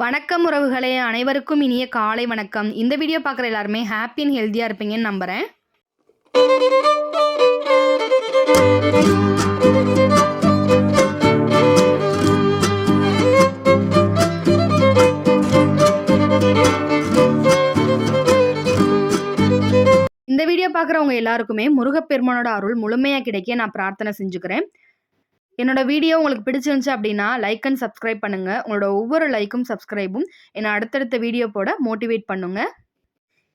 வணக்கம் உறவுகளே, அனைவருக்கும் இனிய காலை வணக்கம். இந்த வீடியோ பார்க்குற எல்லாருமே ஹாப்பி அண்ட் ஹெல்த்தியாக இருப்பீங்கன்னு நம்புகிறேன். இந்த வீடியோ பார்க்குறவங்க எல்லாருக்குமே முருகப்பெருமானோட அருள் முழுமையாக கிடைக்க நான் பிரார்த்தனை செஞ்சுக்கிறேன். என்னோட வீடியோ உங்களுக்கு பிடிச்சிருந்துச்சு அப்படின்னா லைக் அண்ட் சப்ஸ்கிரைப் பண்ணுங்கள். உங்களோட ஒவ்வொரு லைக்கும் சப்ஸ்கிரைபும் என்னை அடுத்தடுத்த வீடியோ போட மோட்டிவேட் பண்ணுங்க.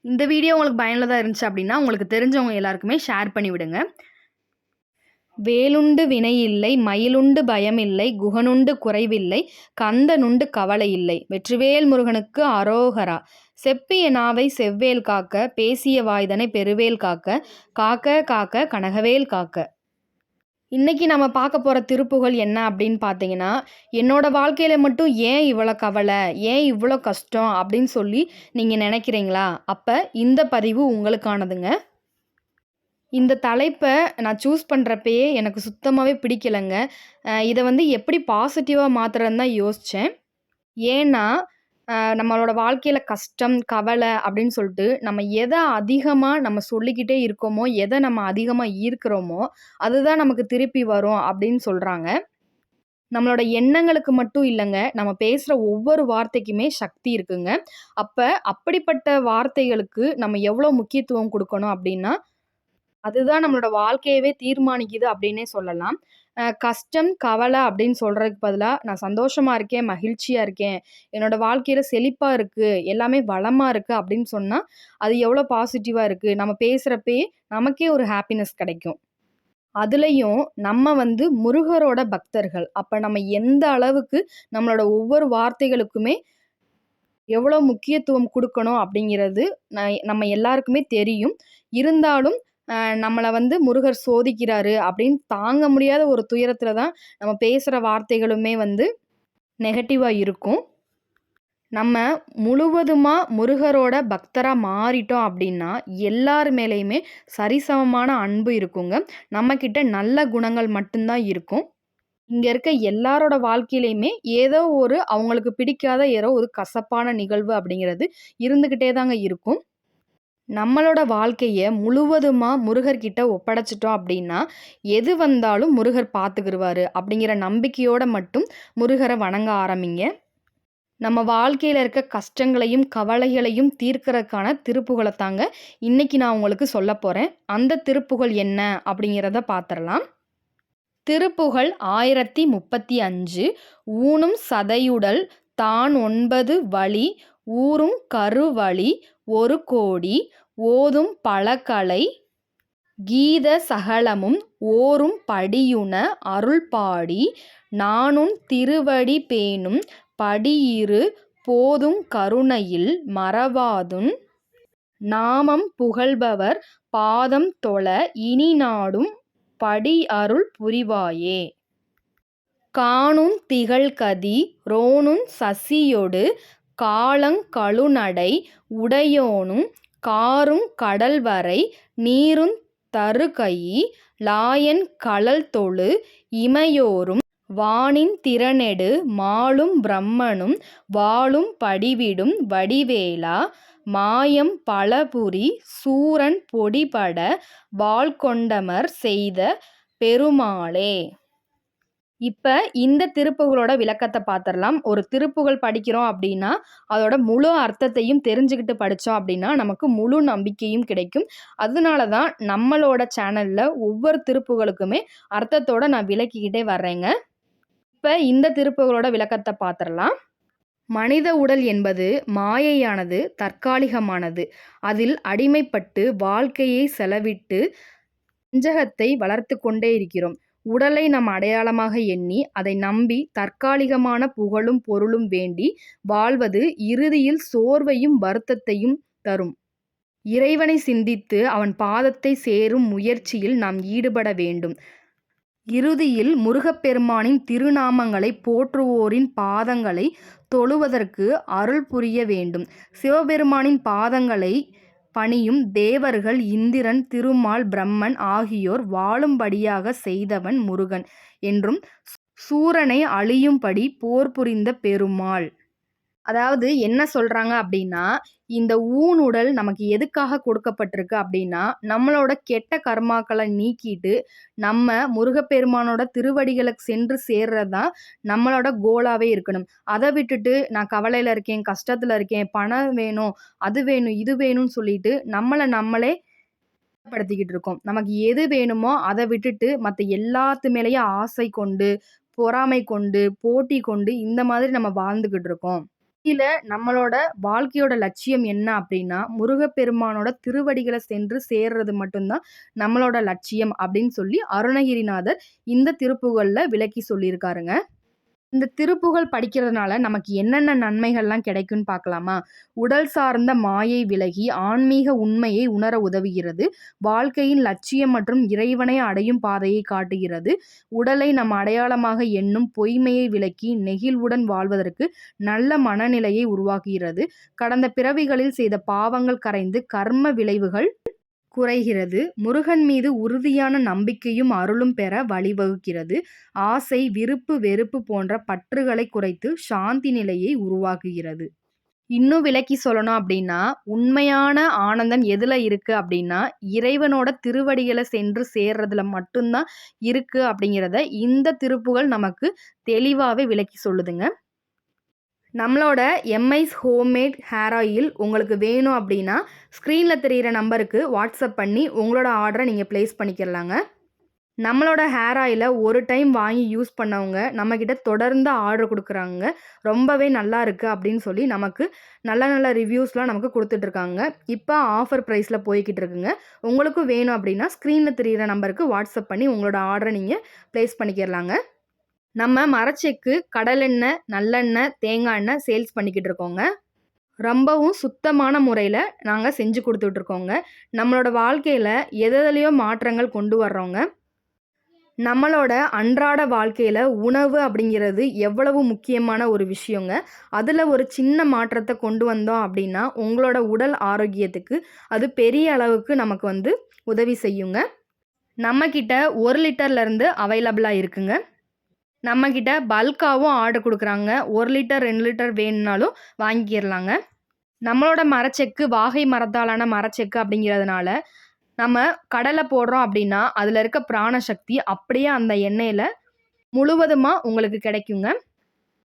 இந்த வீடியோ உங்களுக்கு பயனுள்ளதாக இருந்துச்சு அப்படின்னா உங்களுக்கு தெரிஞ்சவங்க எல்லாருக்குமே ஷேர் பண்ணி விடுங்க. வேலுண்டு வினையில்லை, மயிலுண்டு பயமில்லை, குகனுண்டு குறைவில்லை, கந்தனுண்டு கவலை இல்லை, வெற்றிவேல் முருகனுக்கு அரோகரா. செப்பிய நாவை செவ்வேல் காக்க, பேசிய வாய்தனை பெருவேல் காக்க, காக்க காக்க கனகவேல் காக்க. இன்றைக்கி நம்ம பார்க்க போகிற திருப்புகழ் என்ன அப்படின்னு பார்த்தீங்கன்னா, என்னோடய வாழ்க்கையில் மட்டும் ஏன் இவ்வளோ கவலை, ஏன் இவ்வளோ கஷ்டம் அப்படின்னு சொல்லி நீங்கள் நினைக்கிறீங்களா? அப்போ இந்த பதிவு உங்களுக்கானதுங்க. இந்த தலைப்பை நான் சூஸ் பண்ணுறப்பயே எனக்கு சுத்தமாகவே பிடிக்கலைங்க. இதை எப்படி பாசிட்டிவாக மாற்றுறதுன்னு தான் யோசித்தேன். ஏன்னா நம்மளோட வாழ்க்கையில் கஷ்டம், கவலை அப்படின்னு சொல்லிட்டு நம்ம எதை அதிகமாக நம்ம சொல்லிக்கிட்டே இருக்கோமோ, எதை நம்ம அதிகமாக ஈர்க்கிறோமோ அதுதான் நமக்கு திருப்பி வரும் அப்படின்னு சொல்கிறாங்க. நம்மளோட எண்ணங்களுக்கு மட்டும் இல்லைங்க, நம்ம பேசுகிற ஒவ்வொரு வார்த்தைக்குமே சக்தி இருக்குங்க. அப்படிப்பட்ட வார்த்தைகளுக்கு நம்ம எவ்வளோ முக்கியத்துவம் கொடுக்கணும் அப்படின்னா, அதுதான் நம்மளோட வாழ்க்கையவே தீர்மானிக்குது அப்படின்னே சொல்லலாம். கஷ்டம், கவலை அப்படின்னு சொல்கிறதுக்கு பதிலாக நான் சந்தோஷமாக இருக்கேன், மகிழ்ச்சியாக இருக்கேன், என்னோடய வாழ்க்கையில் செழிப்பாக இருக்குது, எல்லாமே வளமாக இருக்குது அப்படின்னு சொன்னால் அது எவ்வளோ பாசிட்டிவாக இருக்குது. நம்ம பேசுகிறப்பயே நமக்கே ஒரு ஹாப்பினஸ் கிடைக்கும். அதுலேயும் நம்ம முருகரோட பக்தர்கள். அப்போ நம்ம எந்த அளவுக்கு நம்மளோட ஒவ்வொரு வார்த்தைகளுக்குமே எவ்வளோ முக்கியத்துவம் கொடுக்கணும் அப்படிங்கிறது நம்ம எல்லாருக்குமே தெரியும். இருந்தாலும் நம்மளை முருகர் சோதிக்கிறாரு அப்படின்னு தாங்க முடியாத ஒரு துயரத்தில் தான் நம்ம பேசுகிற வார்த்தைகளுமே நெகட்டிவாக இருக்கும். நம்ம முழுவதுமாக முருகரோட பக்தராக மாறிட்டோம் அப்படின்னா எல்லார் மேலேயுமே சரிசமமான அன்பு இருக்குங்க. நம்மக்கிட்ட நல்ல குணங்கள் மட்டும்தான் இருக்கும். இங்கே இருக்க எல்லாரோட வாழ்க்கையிலையுமே ஏதோ ஒரு அவங்களுக்கு பிடிக்காத ஏதோ ஒரு கசப்பான நிகழ்வு அப்படிங்கிறது இருந்துக்கிட்டே தாங்க இருக்கும். நம்மளோட வாழ்க்கையை முழுவதுமாக முருகர்கிட்ட ஒப்படைச்சிட்டோம் அப்படின்னா எது வந்தாலும் முருகர் பார்த்துக்கிடுவார் அப்படிங்கிற நம்பிக்கையோடு மட்டும் முருகரை வணங்க ஆரம்பிங்க. நம்ம வாழ்க்கையில் இருக்க கஷ்டங்களையும் கவலைகளையும் தீர்க்கறதுக்கான திருப்புகழை தாங்க இன்றைக்கி நான் உங்களுக்கு சொல்ல போகிறேன். அந்த திருப்புகழ் என்ன அப்படிங்கிறத பார்த்துடலாம். திருப்புகழ் 1035. ஊனும் சதையுடல் தான் 9 வழி, ஊரும் கருவழி 1 கோடி, ஓதும் பலகலை கீத சகலமும் ஓரும் படியுன அருள்பாடி, நானுன் திருவடி பேணும் படியிரு போதும் கருணையில் மறவாதுன் நாமம் புகழ்பவர் பாதம் தொழ இனி நாடும் படி அருள் புரிவாயே. காணும் திகழ்கதி ரோனும் சசியொடு காலங் கழுநடை உடையோனும் காரும் கடல்வரை நீருந் தருகையி லாயன் கழல்தொழு இமையோரும் வானின் திறனெடு மாலும் பிரம்மனும் வாழும் படிவிடும் வடிவேலா, மாயம் பலபுரி சூரன் பொடிபட வாள்கொண்டமர் செய்த பெருமாளே. இப்போ இந்த திருப்புகளோட விளக்கத்தை பார்த்துடலாம். ஒரு திருப்புகள் படிக்கிறோம் அப்படின்னா அதோட முழு அர்த்தத்தையும் தெரிஞ்சுக்கிட்டு படித்தோம் அப்படின்னா நமக்கு முழு நம்பிக்கையும் கிடைக்கும். அதனால தான் நம்மளோட சேனலில் ஒவ்வொரு திருப்புகளுக்குமே அர்த்தத்தோடு நான் விளக்கிக்கிட்டே வர்றேங்க. இப்போ இந்த திருப்புகளோட விளக்கத்தை பார்த்துடலாம். மனித உடல் என்பது மாயையானது, தற்காலிகமானது. அதில் அடிமைப்பட்டு வாழ்க்கையை செலவிட்டு நெஞ்சகத்தை வளர்த்து கொண்டே இருக்கிறோம். உடலை நம் அடையாளமாக எண்ணி அதை நம்பி தற்காலிகமான புகழும் பொருளும் வேண்டி வாழ்வது இறுதியில் சோர்வையும் வருத்தத்தையும் தரும். இறைவனை சிந்தித்து அவன் பாதத்தை சேரும் முயற்சியில் நாம் ஈடுபட வேண்டும். இறுதியில் முருகப்பெருமானின் திருநாமங்களை போற்றுவோரின் பாதங்களை தொழுவதற்கு அருள் புரிய வேண்டும். சிவபெருமானின் பாதங்களை பணியும் தேவர்கள் இந்திரன், திருமால், பிரம்மன் ஆகியோர் வாழும்படியாக செய்தவன் முருகன் என்றும் சூரனை அழியும்படி போர் புரிந்த பெருமாள். அதாவது என்ன சொல்றாங்க அப்படின்னா, இந்த ஊனுடல் நமக்கு எதுக்காக கொடுக்கப்பட்டிருக்கு அப்படின்னா, நம்மளோட கெட்ட கர்மாக்கள நீக்கிட்டு, நம்ம முருகப்பெருமானோட திருவடிகளுக்கு சென்று சேர்றது தான் நம்மளோட கோலாவே இருக்கணும். அத விட்டுட்டு நான் கவலையில இருக்கேன், கஷ்டத்துல இருக்கேன், பணம் வேணும், அது வேணும், இது வேணும்னு சொல்லிட்டு நம்மள நம்மளே படுத்திக்கிட்டு இருக்கோம். நமக்கு எது வேணுமோ அத விட்டுட்டு மத்த எல்லாத்து மேலயும் ஆசை கொண்டு, பொறாமை கொண்டு, போட்டி கொண்டு இந்த மாதிரி நம்ம வாழ்ந்துகிட்டு இருக்கோம். இதுல நம்மளோட வாழ்க்கையோட லட்சியம் என்ன அப்படின்னா, முருகப்பெருமானோட திருவடிகள சென்று சேர்றது மட்டும் தான் நம்மளோட லட்சியம் அப்படின்னு சொல்லி அருணகிரிநாதர் இந்த திருப்புகழ்ல விளக்கி சொல்லியிருக்காருங்க. இந்த திருப்புகழ் படிக்கிறதுனால நமக்கு என்னென்ன நன்மைகள்லாம் கிடைக்கும்னு பார்க்கலாமா? உடல் சார்ந்த மாயை விலகி ஆன்மீக உண்மையை உணர உதவுகிறது. வாழ்க்கையின் லட்சியம் மற்றும் இறைவனை அடையும் பாதையை காட்டுகிறது. உடலை நம் அடையாளமாக எண்ணும் பொய்மையை விலக்கி நெகிழ்வுடன் வாழ்வதற்கு நல்ல மனநிலையை உருவாக்குகிறது. கடந்த பிறவிகளில் செய்த பாவங்கள் கரைந்து கர்ம விளைவுகள் குறைகிறது. முருகன் மீது உறுதியான நம்பிக்கையும் அருளும் பெற வழிவகுக்கிறது. ஆசை, விருப்பு, வெறுப்பு போன்ற பற்றுகளை குறைத்து சாந்தி நிலையை உருவாக்குகிறது. இன்னும் விளக்கி சொல்லணும் அப்படின்னா, உண்மையான ஆனந்தம் எதுல இருக்கு அப்படின்னா, இறைவனோட திருவடிகள சென்று சேர்றதுல மட்டும் தான் இருக்கு அப்படிங்கிறத இந்த திருப்புகழ் நமக்கு தெளிவாவே விளக்கி சொல்லுதுங்க. நம்மளோட எம்ஐஸ் ஹோம்மேட் ஹேர் ஆயில் உங்களுக்கு வேணும் அப்படின்னா, ஸ்க்ரீன்ல தெரியிற நம்பருக்கு வாட்ஸ்அப் பண்ணி உங்களோட ஆர்டர நீங்க பிளேஸ் பண்ணிக்கிறலாங்க. நம்மளோட ஹேர் ஆயில ஒரு டைம் வாங்கி யூஸ் பண்ணவங்க நம்மகிட்ட தொடர்ந்து ஆர்டர் குடுக்குறாங்க. ரொம்பவே நல்லா இருக்கு அப்படின்னு சொல்லி நமக்கு நல்ல நல்ல ரிவ்யூஸ்லாம் நமக்கு குடுத்துட்ருக்காங்க. இப்ப ஆஃபர் பிரைஸ்ல போய்க்கிட்டு இருக்குங்க. உங்களுக்கும் வேணும் அப்படின்னா, ஸ்க்ரீன்ல தெரியிற நம்பருக்கு வாட்ஸ்அப் பண்ணி உங்களோட ஆர்டர நீங்க பிளேஸ் பண்ணிக்கிறலாங்க. நம்ம மரச்செக்கு, கடலெண்ணெய், நல்லெண்ணெய், தேங்காய் எண்ணெய் சேல்ஸ் பண்ணிக்கிட்டு இருக்கோங்க. ரொம்பவும் சுத்தமான முறையில நாங்க செஞ்சு குடுத்துட்ருக்கோங்க. நம்மளோட வாழ்க்கையில எதுலயோ மாற்றங்கள் கொண்டு வர்றோங்க. நம்மளோட அன்றாட வாழ்க்கையில உணவு அப்படிங்கிறது எவ்வளவு முக்கியமான ஒரு விஷயங்க. அதுல ஒரு சின்ன மாற்றத்த கொண்டு வந்தோம் அப்படின்னா, உங்களோட உடல் ஆரோக்கியத்துக்கு அது பெரிய அளவுக்கு நமக்கு வந்து உதவி செய்யுங்க. நம்மகிட்ட 1 லிட்டர்லேருந்து அவைலபிளா இருக்குங்க. நம்மகிட்ட பல்காவும் ஆர்டர் குடுக்குறாங்க. 1 லிட்டர், 2 லிட்டர் வேணும்னாலும் வாங்கிக்கிறலாங்க. நம்மளோட மரச்செக்கு வாகை மரத்தாலான மரச்செக்கு அப்படிங்கிறதுனால, நம்ம கடலை போடுறோம் அப்படின்னா, அதில இருக்க பிராண சக்தி அப்படியே அந்த எண்ணெயில முழுவதுமா உங்களுக்கு கிடைக்குங்க.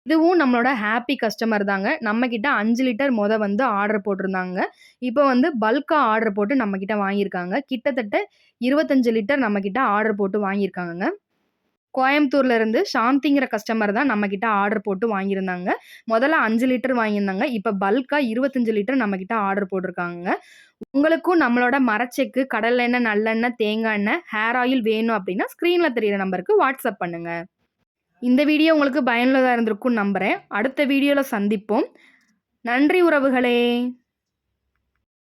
இதுவும் நம்மளோட ஹேப்பி கஸ்டமர் தாங்க. நம்மகிட்ட 5 லிட்டர் வந்து ஆர்டர் போட்டிருந்தாங்க. இப்போ வந்து பல்கா ஆர்டர் போட்டு நம்மகிட்ட வாங்கியிருக்காங்க. கிட்டத்தட்ட 25 லிட்டர் நம்மகிட்ட ஆர்டர் போட்டு வாங்கியிருக்காங்கங்க. கோயம்புத்தூர்ல இருந்து சாந்திங்கிற கஸ்டமர் தான் நம்மகிட்ட ஆர்டர் போட்டு வாங்கியிருந்தாங்க. முதல்ல 5 லிட்டர் வாங்கியிருந்தாங்க. இப்ப பல்கா 25 லிட்டர் நம்மகிட்ட ஆர்டர் போட்டிருக்காங்கங்க. உங்களுக்கும் நம்மளோட மரச்செக்கு, கடலெண்ணெய், நல்லெண்ணெய், தேங்காய் எண்ணெய், ஹேர் ஆயில் வேணும் அப்படின்னா, ஸ்க்ரீன்ல தெரியிற நம்பருக்கு வாட்ஸ்அப் பண்ணுங்க. இந்த வீடியோ உங்களுக்கு பயனுள்ளதா இருந்திருக்கும்னு நம்புறேன். அடுத்த வீடியோல சந்திப்போம். நன்றி உறவுகளே!